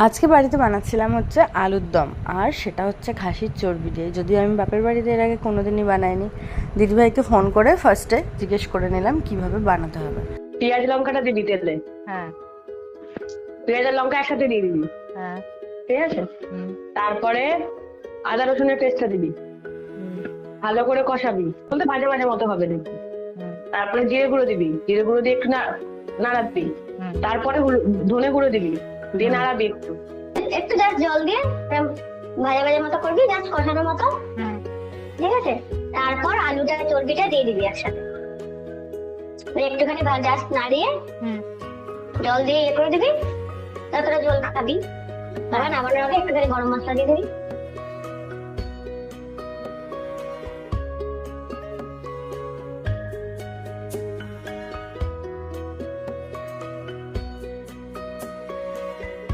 আজকে বাড়িতে বানাচ্ছিলাম হচ্ছে আলুর দম, আর সেটা হচ্ছে খাসির চর্বি দিয়ে। যদিও আমি বাপের বাড়িতে এর আগে কোনোদিনই বানাইনি। দিদিভাইকে ফোন করে ফার্স্টে জিজ্ঞেস করে নিলাম কিভাবে বানাতে হবে। পেঁয়াজ লঙ্কাটা দিবি তেলে। হ্যাঁ পেঁয়াজ আর লঙ্কা একসাথে দিয়ে দিবি, হ্যাঁ ঠিক আছে? তারপরে আদা রসুনের পেস্টটা দিবি, ভালো করে কষাবি, বলতে ভাজা ভাজা মতো হবে দেখবি। তারপরে জিরে গুঁড়ো দিবি, জিরে গুঁড়ো দিয়ে একটু নাড়াবি। তারপরে ধনে গুঁড়ো দিবি, দিয়ে নাড়াবি একটু। একটু জাস্ট জল দিয়ে ভাজা ভাজা মতো করবি, জাস্ট কষানোর মতো, ঠিক আছে? তারপর আলুটা চর্বিটা দিয়ে দিবি একসাথে, একটুখানি জাস্ট নাড়িয়ে জল দিয়ে ইয়ে করে দিবি। তারপরে জল খাবি, তখন নামানোর আগে একটুখানি গরম মশলা দিয়ে দিবি।